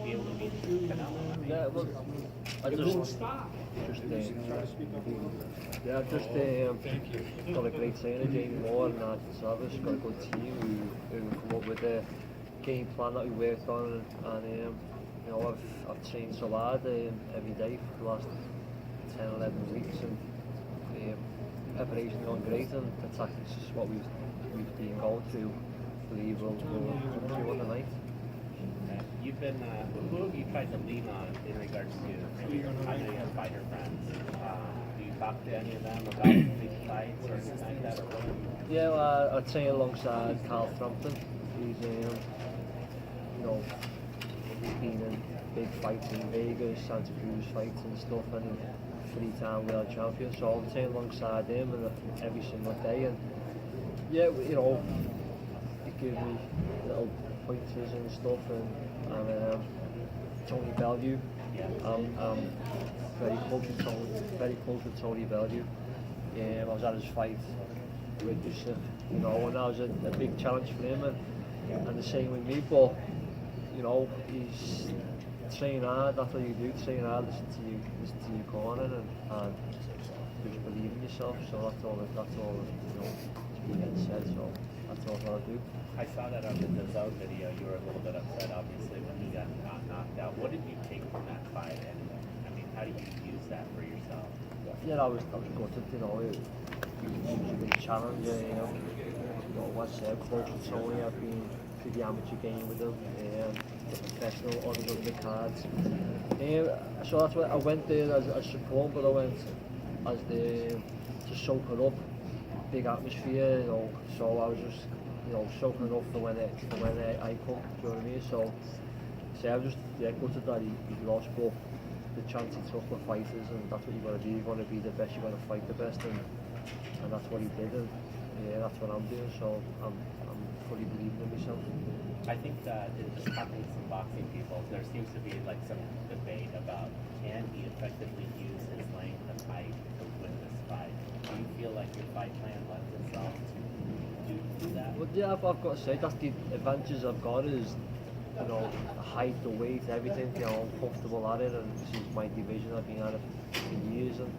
be able to beat Canelo. I mean, Yeah, well, I just got a great trainer, Jamie Moore, and Madison Square Garden. Got a good team who come up with a game plan that we worked on, and you know, I've trained so hard every day for the last 10, 11 weeks, and preparation gone great, and the tactics is what we've been going through. Believe we'll come through on the night. You've been, who have you tried to lean on in regards to, maybe I know you have fighter friends. Do you talk to any of them about big fights or anything like that? Or what? Yeah, well, I train alongside Carl Frampton. He's, you know, been in big fights in Vegas, Santa Cruz fights and stuff, and three-time world champion. So I'm training alongside him and every single day, and yeah, you know, he gives me little pointers and stuff, and Tony Bellew. I'm very close with Tony Bellew. I was at his fight with Usyk, you know, and that was a big challenge for him, and the same with me. But you know, he's train hard. That's what you do. Train hard. Listen to your corner, and just believe in yourself. So that's all. You know, to be said. So that's all I do. I saw that on the DAZN video. You were a little bit upset, obviously, when he got knocked out. What did you take from that fight? And I mean, how do you use that for yourself? Yeah, I was gutted. You know, it was a big challenge. You know, what I said, close to Tony. I've been to the amateur game with him, the professional on the cards. So that's why I went there as support, but I went as to soak it up. Big atmosphere, you know. So I was just, you know, soaking it up for when I come. Do you know what I mean? So I was just gutted that he lost, but the chance he took with fighters, and that's what you got to do. You got to be the best. You got to fight the best, and that's what he did. And that's what I'm doing. So I'm fully believing in myself. I think that in just talking to some boxing people, there seems to be like some debate about can he effectively use his length and height to win this fight. Do you feel like your fight plan lends itself to do that? Well, yeah, I've got to say that's the advantages I've got is, you know, the height, the weight, everything. You know, I'm comfortable at it, and this is my division. I've been at it for years, and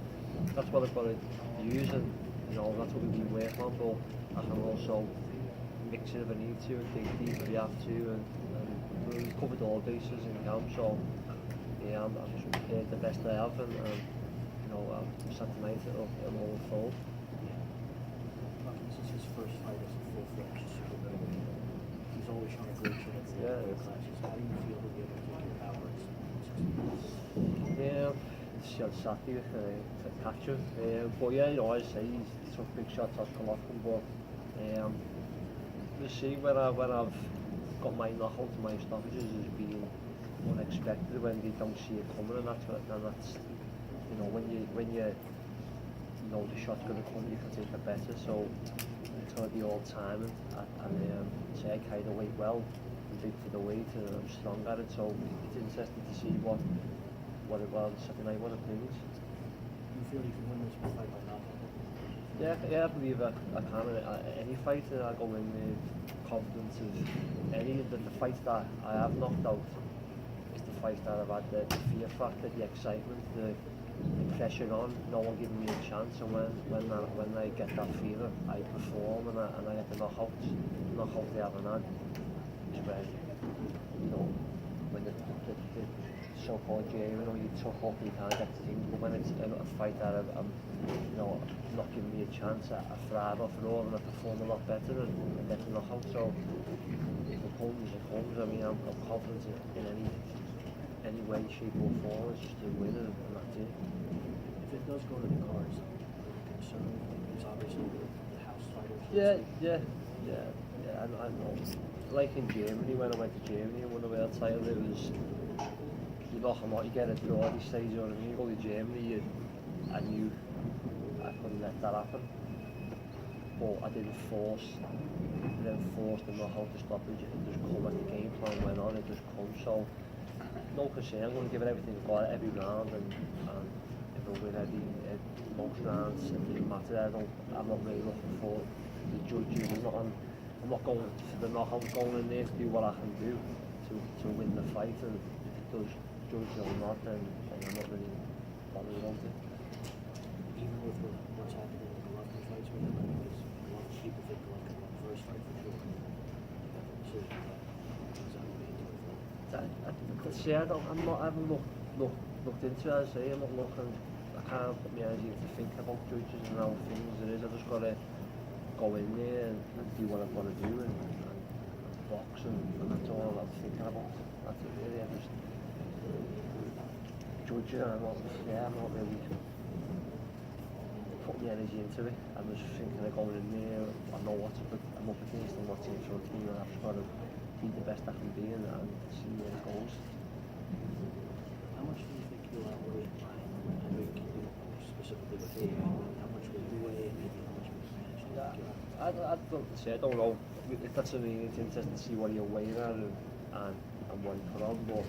that's what I've got to use, and you know, that's what we've been working on. But I can also mix it if I need to, and dig deep if you have to, and we've covered all bases in camp. So yeah, I'm just prepared the best I have, and you know, Saturday night it'll all unfold. This is his first fight as a full-fledged supervillain. He's always shown a great chance in the clashes. How do you feel to be able to take your power in 60 minutes? Yeah, it's just Saturday to catch him. But yeah, you know, as I say, he took big shots at Golovkin, but we'll see when I've got my knockout and my stoppages has been unexpected when they don't see it coming, and that's you know, when you know the shot's going to come, you can take it better. So it's going to be all timing, and say I carry the weight well, I'm big for the weight, and I'm strong at it. So it's interesting to see what it was Saturday night, what it brings. Do you feel you can win this fight by knockout? Yeah, I believe I can. Any fight I go in with confidence of any of the fights that I have knocked out is the fights that I've had the fear factor, the excitement, the pressure on, no one giving me a chance, and when I get that feeling, I perform, and I get the knockouts they haven't had. It's where, you know, when the so-called jail, you know, you tough up, you can't get things, but when it's a fight that I'm, you know, not giving me a chance, I thrive off it all, and I perform a lot better and get the knockout. So if it comes, it comes. I mean, I'm confident in any way, shape or form. It's just a winner, and that's it. If it does go to the cards, are you concerned? Because obviously the house fighters. Yeah. I know. Like in Germany, when I went to Germany and won the world title, it was, you knock them out, you get a draw at these stages, you know what I mean? You go to Germany, I knew I couldn't let that happen. But I didn't force the knockout to stoppage. It just come as the game plan went on, it just come. So no concern, I'm going to give it everything I've got every round, and if I win most rounds, it doesn't matter. I'm not really looking for the judges. I'm not going for the knockout. I'm going in there to do what I can do to win the fight, and does judge or not, then I'm not really bothered about it. Even with what's happened in the Golovkin fights with him, because a lot of people think Golovkin won the first fight for sure. So, is that what you do? See, I haven't looked into it, as I say, I'm not looking, I can't put my energy to think about judges and how things it is. I just got to go in there and do what I've got to do and box and that's all I'm thinking about. That's it really, I just judging and I'm not really putting the energy into it. I'm just thinking of going in there, I know I'm up against and what team's for a team, and I've just got to be the best I can be and see where it goes. How much do you think you'll outweigh Brian? I know you can do specifically with him. How much will you weigh and maybe how much will you manage to get I don't know. That's something it's interesting to see what he'll weigh at and what he put on, but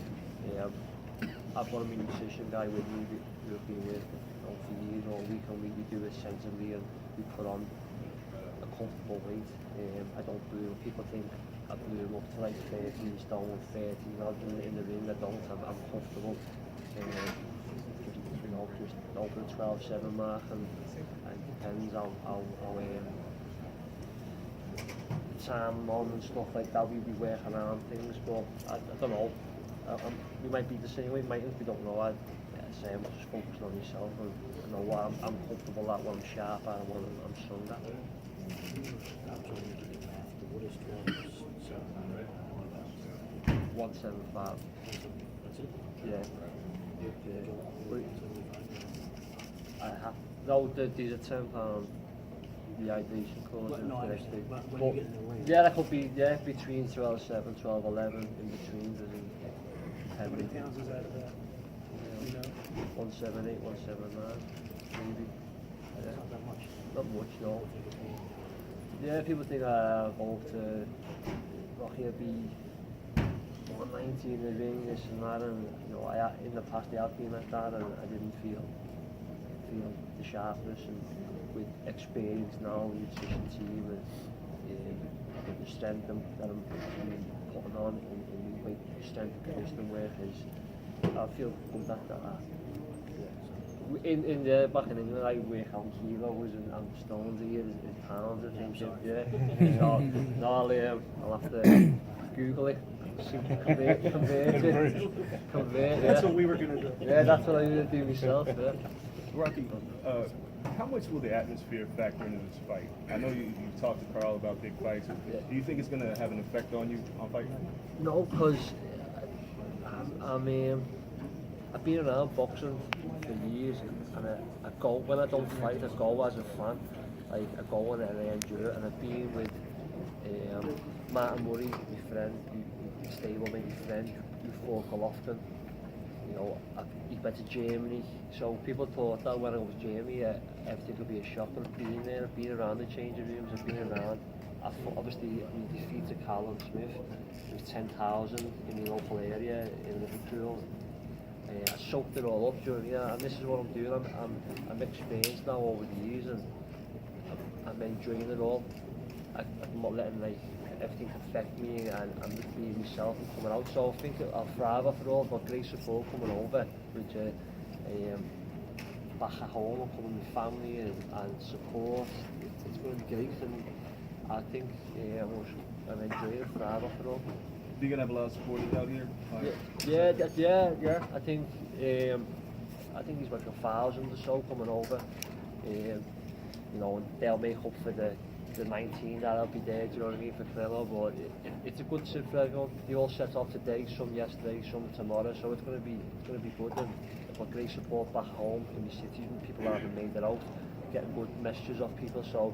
yeah, I've got a musician guy with me who have been with for years, or we do it sensibly and we put on a comfortable weight. I don't blew, people think I blew him up to like 13 stone, 13 odd in the ring. I don't, I'm comfortable. You know, just over the 12-7 mark and depends how time I'm on and stuff like that, we'll be working around things, but I don't know. We might be the same way, we don't know. I say I'm just focusing on myself and I know what I'm comfortable at, what I'm sharp at and what I'm strong at. I'm trying to get it back to what is 175. That's it? Yeah. Yeah. I have, no, these are £10 rehydration course But no, I for next understand. week. But when you get in the ring, Yeah, that could be, between 12.7, 12.11 in between. how many pounds is that of that? You know? 178, 179, maybe. That's not that much. Not much, no. I think it's more. Yeah, people think I'll go to Rocky, I'll be 190 in the ring, this and that, and you know, in the past I have been like that, and I didn't feel the sharpness, and with experience now, nutrition team, and the strength that I'm putting on in weight strength and conditioning work I feel good at that. In the back in England, I work out kilos and stones here is pounds, I think. So I'll have to Google it, convert it. That's what we were going to do. Yeah, that's what I'm going to do myself. Yeah. Rocky, how much will the atmosphere factor into this fight? I know you talked to Carl about big fights. Do you think it's going to have an effect on you on fight night? No, because I've been around boxing for years, and I go, when I don't fight, I go as a fan. Like, I go and I enjoy it, and I've been with Martin Murray, my friend, who stablemate, my friend, who fought Golovkin. You know, he went to Germany, so people thought that when I was Germany, everything would be a shock. I've been there, I've been around the changing rooms, I've been around. I thought, obviously, we defeated Callum Smith. There was 10,000 in the local area in Liverpool. I soaked it all up during the year, and this is what I'm doing. I'm experienced now over the years, and I'm enjoying it all. I'm not letting everything affect me, and I'm just being myself and coming out. So I think I'll thrive off it all. I've got great support coming over, which back at home, I'm coming with family and support. It's going to be great, and I think I'm enjoying it, thrive off it all. Are you going to have a lot of supporters out here? Yeah. I think he's like 1,000 or so coming over. You know, and they'll make up for the 19 that'll be there, do you know what I mean, for Canelo, but it's a good trip for everyone. They all set off today, some yesterday, some tomorrow, so it's going to be good, and I've got great support back home in the cities when people haven't made it out, getting good messages off people, so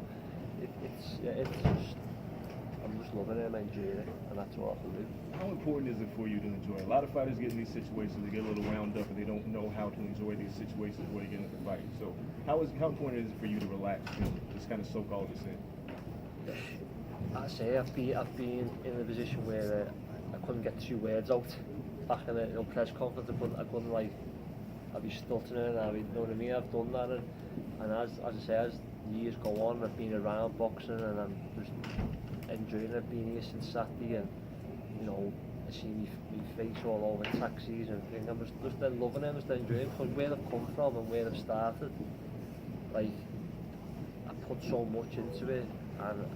it's just, I'm just loving it, I'm enjoying it, and that's what I can do. How important is it for you to enjoy? A lot of fighters get in these situations, they get a little wound up, and they don't know how to enjoy these situations before they get into the fight. So how important is it for you to relax and just kind of soak all this in? I say I've been in a position where I couldn't get 2 words out. Back in a press conference, I couldn't like, I'd be stuttering, you know what I mean? I've done that, and as I say, as years go on, I've been around boxing, and I'm just enjoying it, being here since Saturday, and you know, I see me face all over taxis and things. I'm just then loving it, I'm just enjoying it, because where I've come from and where I've started, like, I put so much into it, and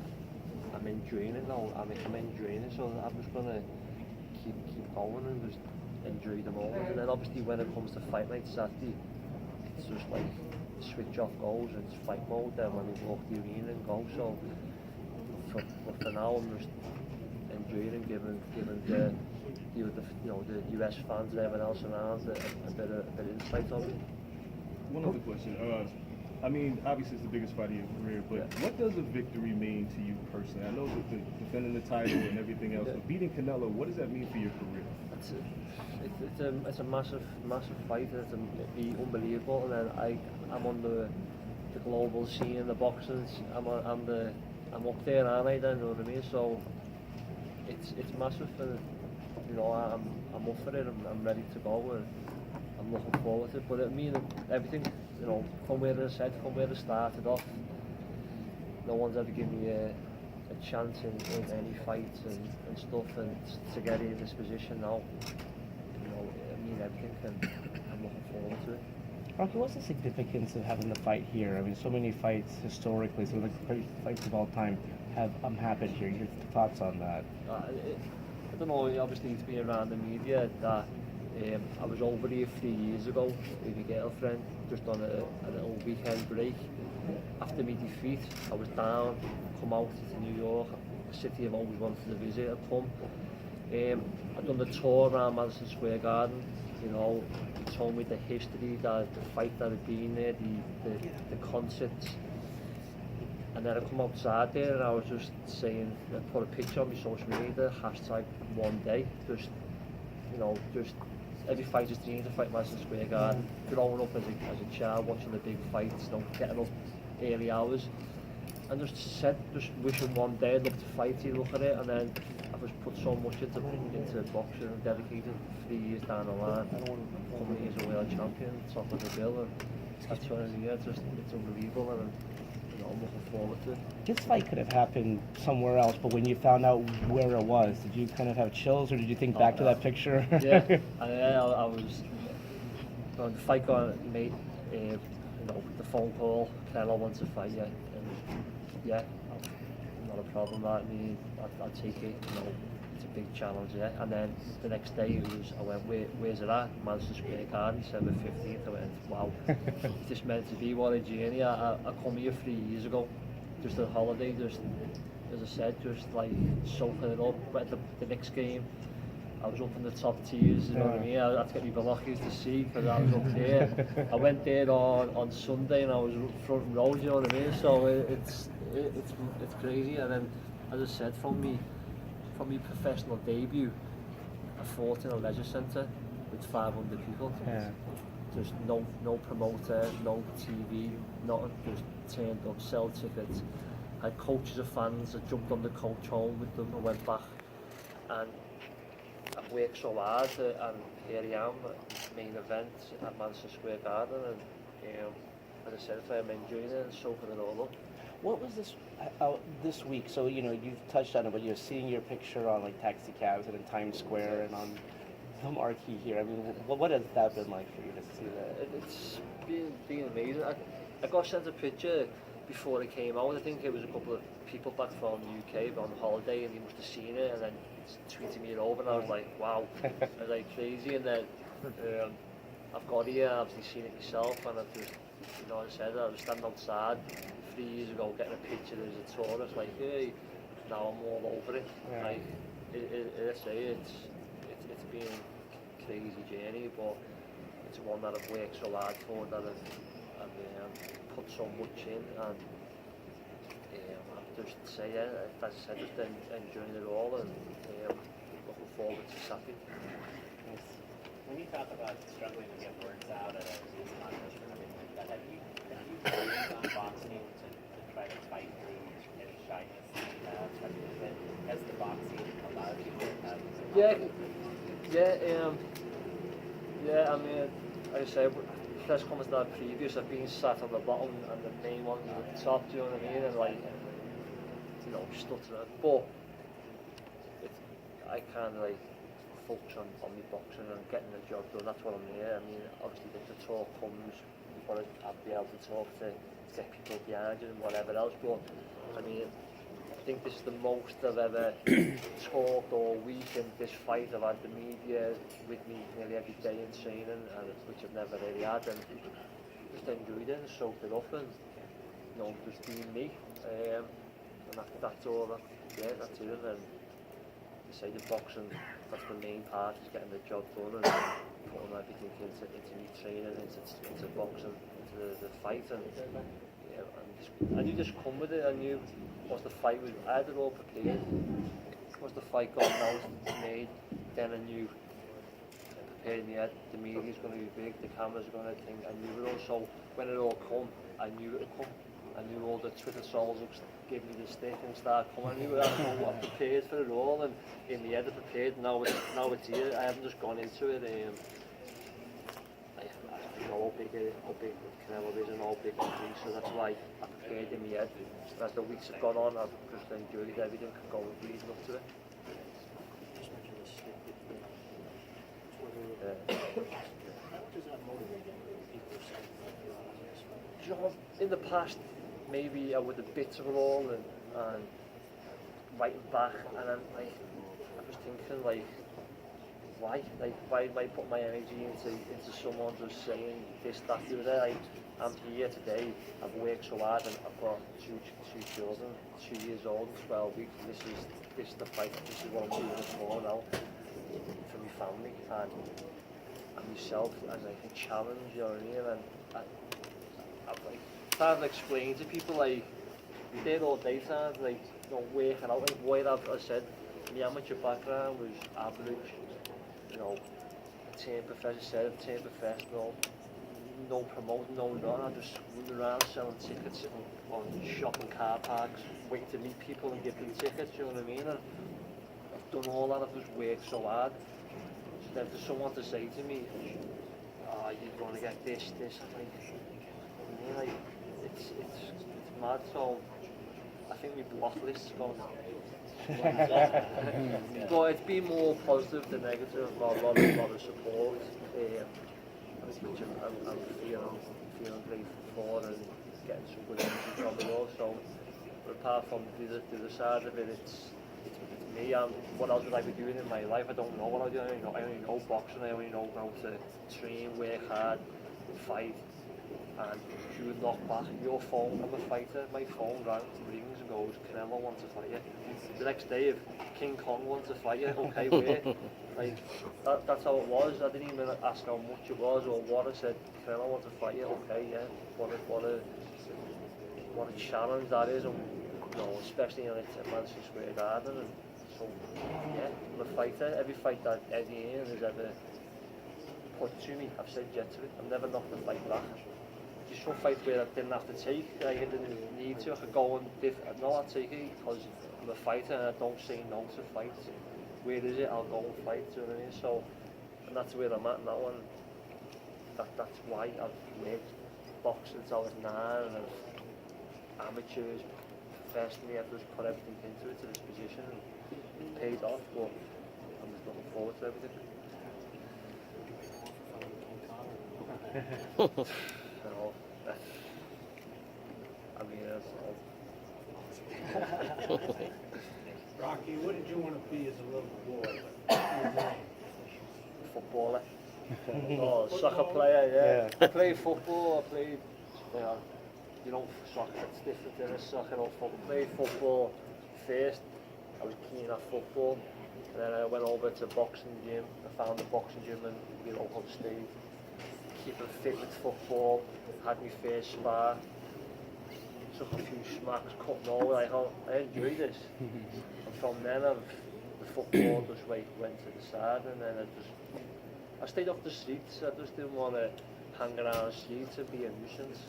I'm enjoying it now. I'm enjoying it, so I'm just gonna keep going and just enjoy the moment. And then obviously when it comes to fight night Saturday, it's just like switch off goals, it's fight mode. Then when we walk the arena and go, so for now I'm just enjoying and giving the US fans and everyone else around a bit of insight on it. One other question. I mean, obviously it's the biggest fight of your career, but what does a victory mean to you personally? I know that defending the title and everything else, but beating Canelo, what does that mean for your career? It's a massive fight. It'd be unbelievable. And then I'm on the global scene in the boxing. I'm up there, aren't I? Then, you know what I mean? So it's massive, and I'm up for it. I'm ready to go, and I'm looking forward to it. But I mean, everything, from where it started off, no one's ever given me a chance in any fights and stuff, and to get in this position now, I mean everything, and I'm looking forward to it. Rocky, what's the significance of having the fight here? I mean, so many fights historically, some of the great fights of all time have happened here. Your thoughts on that? I don't know, obviously it's been around the media that I was over here 3 years ago with my girlfriend, just on a little weekend break. After my defeat, I was down, come out to New York, a city I've always wanted to visit. I'd come. I'd done the tour around Madison Square Garden, told me the history, the fight that had been there, the concerts. And then I come outside there and I was just saying, I put a picture on my social media, #1day, just every fighter's dream to fight Madison Square Garden. Growing up as a child, watching the big fights, getting up early hours, and just wishing one day I'd love to fight here, look at it, and then I've just put so much into boxing and dedicated 3 years down the line, coming here as a world champion, top of the bill, and that's what it's unbelievable, and I'm looking forward to it. This fight could have happened somewhere else, but when you found out where it was, did you kind of have chills, or did you think back to that picture? Yeah, I was. When the fight got made, the phone call, Canelo wants to fight you, and yeah, not a problem. I mean, I'd take it. It's a big challenge, yeah. And then the next day I went, where's it at? Madison Square Garden, December 15th. I went, wow, it's just meant to be. What a journey. I come here 3 years ago, just on holiday, just as I said, just like soaking it up. But the next game, I was up in the top tiers, you know what I mean? I had to get my binoculars to see, because I was up there. I went there on Sunday and I was front row, you know what I mean? So it's crazy. And then, as I said, from my professional debut, I fought in a leisure centre with 500 people. Yeah. Just no promoter, no TV, nothing, just turned up, sell tickets. I had coaches of fans. I jumped on the coach home with them. I went back, and I've worked so hard, and here I am, main event at Madison Square Garden, and as I said, I'm enjoying it and soaking it all up. What was this week? So you've touched on it, but you're seeing your picture on like taxi cabs and in Times Square and on some marquee here. I mean, what has that been like for you to see that? It's been amazing. I got sent a picture before it came out. I think it was a couple of people back from the UK on holiday, and they must have seen it and then tweeted me it over, and I was like, wow, I was like crazy. And then I've got here, I've obviously seen it myself, and I've just, as I said, I was standing outside 3 years ago getting a picture as a tourist, like, hey, now I'm all over it. Yeah. Like, it's been a crazy journey, but it's one that I've worked so hard for, that I've put so much in, and I've just say, as I said, just enjoying it all, and looking forward to Saturday. When you talk about struggling to get words out at a news contest or everything like that, have you focused on boxing to try to fight through any shyness that you have? Has the boxing allowed you to have Yeah. I mean, like I say, press comments that previous, I've been sat on the bottom and the main ones at the top. Do you know what I mean? And like, stuttering, but I kind of like focus on my boxing and getting the job done. That's what I'm here. I mean, obviously the talk comes, you've got to be able to talk to get people behind you and whatever else, but I mean, I think this is the most I've ever talked all week, and this fight I've had the media with me nearly every day in training, and which I've never really had, and just enjoyed it and soaked it up, and you know, just being me, and that's all. Yeah, that's it. And you say the boxing, that's the main part, is getting the job done and putting everything into me training, into boxing, into the fight, and yeah, I knew just come with it. I knew once the fight was, I had it all prepared. Once the fight got announced, made, then I knew, prepared in my head, the media's going to be big, the camera's going to think, I knew it all. So when it all come, I knew it would come. I knew all the Twitter souls would give me the stick and start coming. I knew that. I prepared for it all, and in the end I prepared. Now it's here. I haven't just gone into it. I know how big Canelo is and how big it is, so that's why I prepared in my head. And as the weeks have gone on, I've just enjoyed everything going leading up to it. Just mentioned the stick with Twitter. Yeah. How does that motivate you? People are saying that Do you know, in the past, maybe I would have bits of it all and writing back, and then like I was thinking like, why put my energy into someone just saying this, that, the other? Like, I'm here today. I've worked so hard, and I've got two children, 2 years old, 12 weeks. And this is the fight. This is what I'm doing for now, for my family and myself, and like a challenge. You know what I mean? And I've like trying to explain to people like we did all day time, like you know, working out. Like what I said, my amateur background was average. You know, turned professional, no promoting, no none. I just running around selling tickets on shopping car parks, waiting to meet people and give them tickets. You know what I mean? And I've done all that. I've just worked so hard. So then for someone to say to me, "Oh, you're going to get this," I'm like, it's mad. So I think my block list's gone. But it's been more positive than negative. A lot of support, which I'm feeling grateful for, and getting some good energy from it all. So, but apart from the other side of it, it's me. What else would I be doing in my life? I don't know what I do. I only know boxing. I only know how to train, work hard, fight. And if you would knock back your phone, I'm a fighter, my phone rings and goes, Canelo wants to fight you. The next day, if King Kong wants to fight you, okay, where? Like, that's how it was. I didn't even ask how much it was or what. I said, Canelo wants to fight you, okay, yeah. What a challenge that is, and you know, especially in Madison Square Garden. And so, yeah, I'm a fighter. Every fight that Eddie Ian has ever put to me, I've said yes to it. I've never knocked the fight back. Just some fights where I didn't have to take, I didn't need to, I could go and no, I'll take it because I'm a fighter and I don't say no to fights. Where is it? I'll go and fight, you know what I mean? So, and that's where I'm at now, and that's why I've worked boxing since I was 9, and I've amateurs, professionally, I've just put everything into it, to this position, and it paid off, but I'm just looking forward to everything. You know, I mean, Rocky, what did you want to be as a little boy? footballer. Oh, soccer player, yeah. I played football, you know, soccer, it's different than a soccer or football. I played football first, I was keen at football, and then I went over to boxing gym. I found a boxing gym in the local state. Keeping fit with football, had my first spar, took a few smacks, cutting over, I enjoyed this. And from then the football just went to the side, and then I stayed off the streets. I just didn't want to hang around the streets and be a nuisance.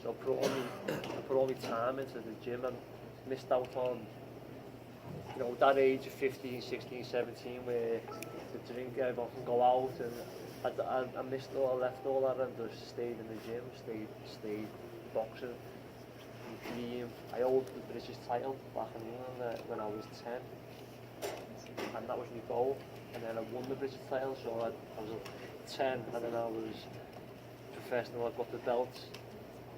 So I put all my time into the gym and missed out on, you know, that age of 15, 16, 17 where the drink, everyone can go out, and I missed all, I left all that and just stayed in the gym, stayed boxing. My dream, I held the British title back in England when I was 10, and that was my goal. and then I won the British title, so I was 10, and then I was professional. I got the belt.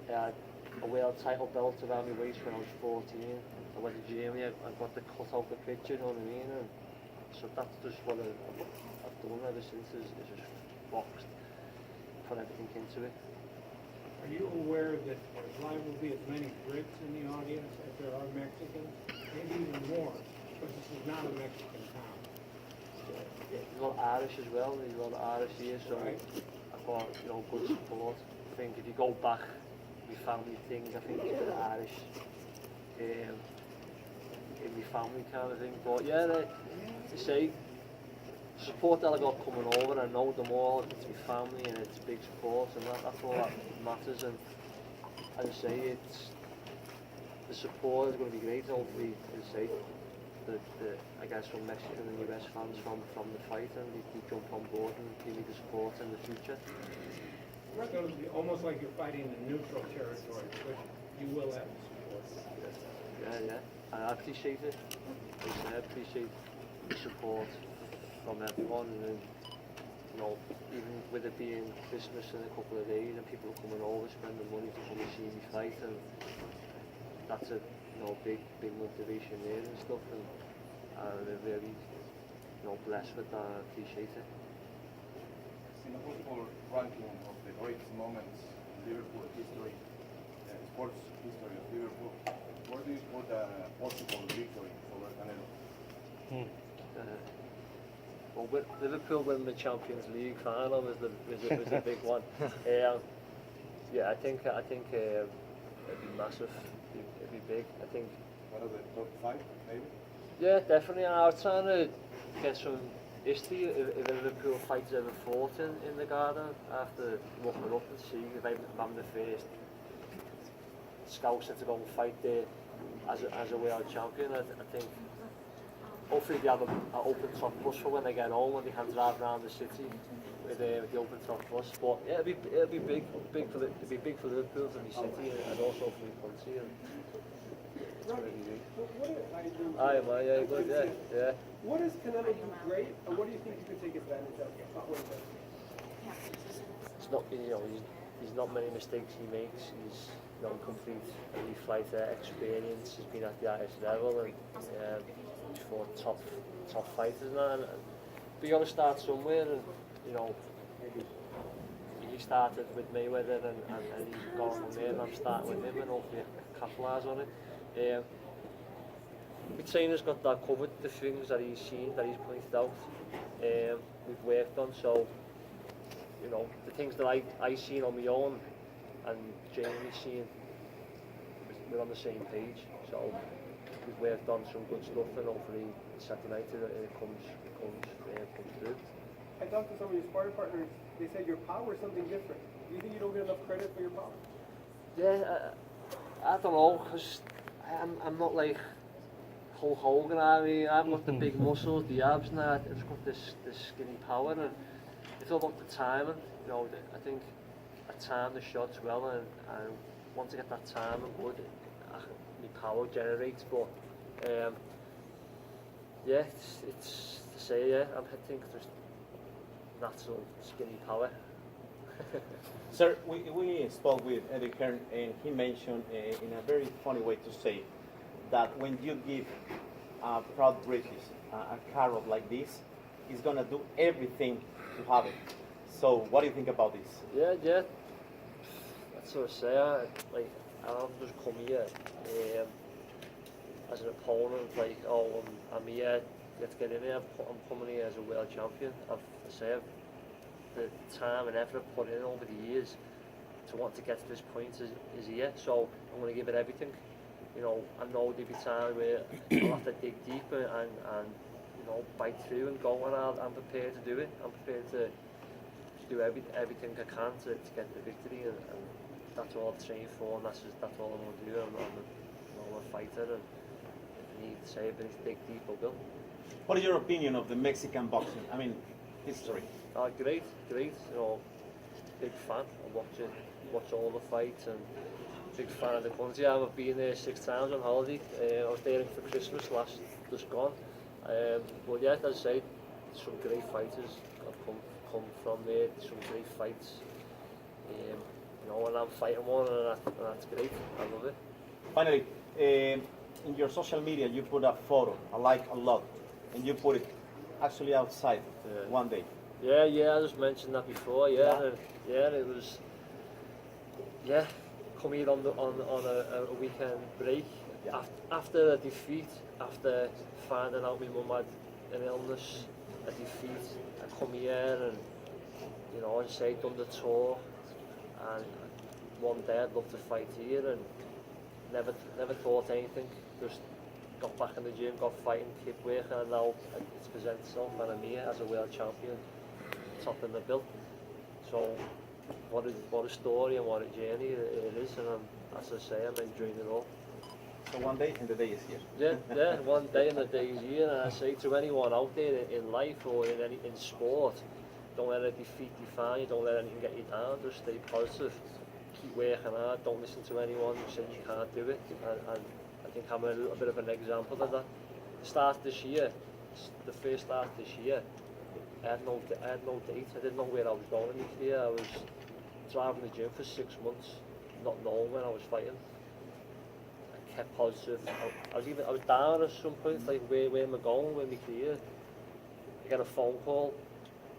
I had a world title belt around my waist when I was 14. I went to Germany, I got the cut out the picture, you know what I mean? And so that's just what I've done ever since, is just boxed, put everything into it. Are you aware that there's liable to be as many Brits in the audience as there are Mexicans? Maybe even more, because this is not a Mexican town. Yeah, there's a lot of Irish as well, there's a lot of Irish here, so Right. I've got, you know, good support. I think if you go back, my family thing, I think it's a bit Irish in my family kind of thing. But yeah, to say, support that I got coming over, I know them all, it's my family and it's big support, and that's all that matters. And as I say, the support is going to be great. Hopefully, as I say, I guess from Mexican and US fans from the fight, and they jump on board and give me the support in the future. It's going to be almost like you're fighting in neutral territory, but you will have the support. Yeah, I appreciate it. Like I say, I appreciate the support from everyone, and then, you know, even with it being Christmas in a couple of days and people are coming over spending money to come and see me fight, and that's a, you know, big motivation there and stuff, and I'm really, you know, blessed with that. I appreciate it. In the football ranking of the greatest moments in Liverpool history, sports history of Liverpool, where do you put a possible victory over Canelo? Well, Liverpool winning the Champions League final was the big one. Yeah, I think it'd be massive. It'd be big. I think. One of the top 5, maybe? Yeah, definitely. I was trying to get some history if a Liverpool fight's ever fought in the Garden, after looking up and seeing if I'm the first scouser to go and fight there as a world champion. I think hopefully they have an open top bus for when they get home, and they can drive around the city with the open top bus. But yeah, it'll be big for Liverpool, for the city, and also for the country. And it's going to be big. Yeah, good, yeah. What does Canelo do great, and what do you think you can take advantage of? It's not, you know, he's not many mistakes he makes. He's, you know, complete elite fighter, experience. He's been at the highest level, and he's fought top fighters now. But you got to start somewhere, and you know, he started with Mayweather, and he's gone from there, and I'm starting with him, and hopefully capitalise on it. My trainer's got that covered, the things that he's seen, that he's pointed out, we've worked on. So, you know, the things that I seen on my own and Jamie's seen, we're on the same page. So we've worked on some good stuff, and hopefully Saturday night it comes through. I talked to some of your sparring partners, they said your power is something different. Do you think you don't get enough credit for your power? Yeah, I don't know, because I'm not like Hulk Hogan. I mean, I've got the big muscles, the abs, and I've just got this skinny power, and it's all about the timing. You know, I think I time the shots well, and once I get that timing good, my power generates. But yeah, it's to say, yeah, I think there's natural skinny power. Sir, we spoke with Eddie Hearn, and he mentioned in a very funny way to say that when you give a proud British a carrot like this, he's going to do everything to have it. So what do you think about this? Yeah. That's what I say. I don't just come here as an opponent, like, oh, I'm here, let's get in here. I'm coming here as a world champion. I've the time and effort I've put in over the years to want to get to this point is here. So I'm going to give it everything. You know, I know there'll be times where I'll have to dig deeper and you know, bite through and go, and I'm prepared to do it. I'm prepared to do everything I can to get the victory, and that's all I train for, and that's all I'm going to do. I'm a fighter, and if I need to say it, dig deep, I will. What is your opinion of the Mexican boxing? I mean, history. Great. You know, big fan. I watch all the fights, and big fan of the country. I've been there 6 times on holiday. I was there for Christmas just gone. But yeah, as I say, some great fighters have come from there. Some great fights. You know, and I'm fighting one, and that's great. I love it. Finally, in your social media, you put a photo I like a lot, and you put it actually outside one day. Yeah, I just mentioned that before. Yeah, it was. Yeah, come here on a weekend break after a defeat, after finding out my mum had an illness, a defeat. I come here and and say done the tour, and one day I'd love to fight here, and never thought anything. Just got back in the gym, got fighting, kept working, and now it's presented itself, and I'm here as a world champion, top in the bill. So what a story and what a journey it is, and as I say, I'm enjoying it all. So one day and the day is here. Yeah, one day and the day is here, and I say to anyone out there in life or in sport, don't let a defeat define you, don't let anything get you down, just stay positive, keep working hard, don't listen to anyone who says you can't do it, and I think I'm a little bit of an example of that. The start this year, the first start this year, I had no date, I didn't know where I was going in my career. I was driving the gym for 6 months, not knowing when I was fighting. I kept positive. I was down at some point, like where am I going with my career? I got a phone call,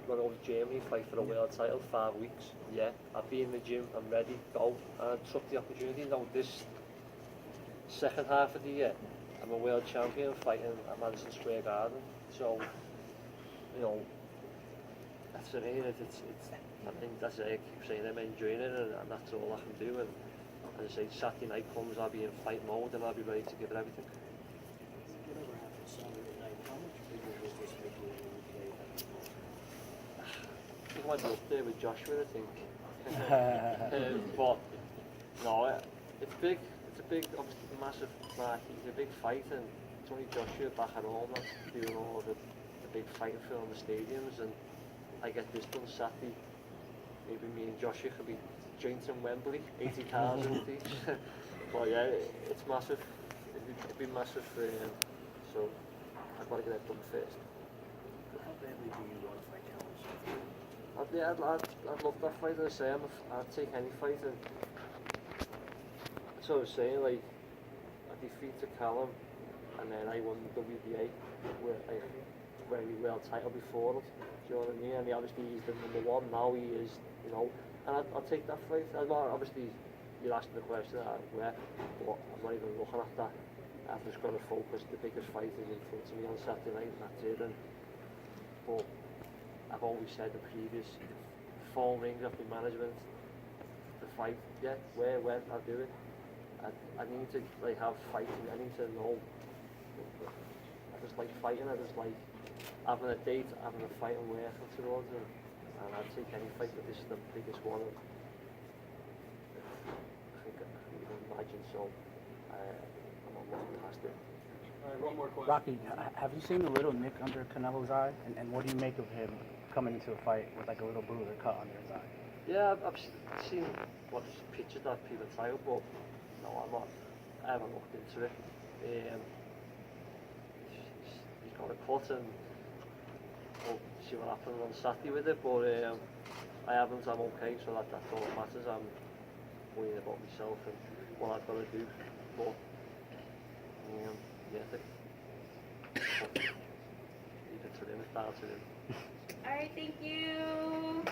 going over to Germany, fight for a world title, 5 weeks. Yeah, I'll be in the gym, I'm ready, go. And I took the opportunity. Now this second half of the year, I'm a world champion fighting at Madison Square Garden. So, that's it. I think that's it. I keep saying I'm enjoying it, and that's all I can do. And as I say, Saturday night comes, I'll be in fight mode, and I'll be ready to give it everything. Whatever happens Saturday night, how much bigger does this make you when you play I think I might be up there with Joshua, I think. But no, it's big. It's a big, obviously massive market. It's a big fight, and it's only Joshua back at home that's doing all the big fighting for all the stadiums, and I get this done Saturday. Maybe me and Joshua could be joint in Wembley, 80,000 each. But yeah, it's massive. It'd be massive for him. So I've got to get it done first. How badly do you want to fight Canelo? I'd love that fight. As I say, I'd take any fight. And that's what I was saying. Like, I defeated Callum, and then I won the WBA, where I very well title before it. Do you know what I mean? And obviously he's the number one now. He is, and I'll take that fight. Obviously, you're asking the question where, but I'm not even looking at that. I've just got to focus. The biggest fight is in front of me on Saturday night, and that's it. But I've always said the previous phone rings off my management, the fight, yeah, where, when, I'll do it. I need to have fighting, I need to know. I just like fighting, I just like having a date, having a fight and working towards it. And I'd take any fight, but this is the biggest one I think I can even imagine, so I'm not looking past it. All right, one more question. Rocky, have you seen a little nick under Canelo's eye? And what do you make of him coming into a fight with like a little bruise or cut under his eye? Yeah, I've seen what pictures that people trial, but no, I haven't looked into it. He's got a cut, and we'll see what happens on Saturday with it, but I haven't, I'm okay, so that's all that matters. I'm worried about myself and what I've got to do, but yeah, leave it to him, it's down to him. Alright, thank you.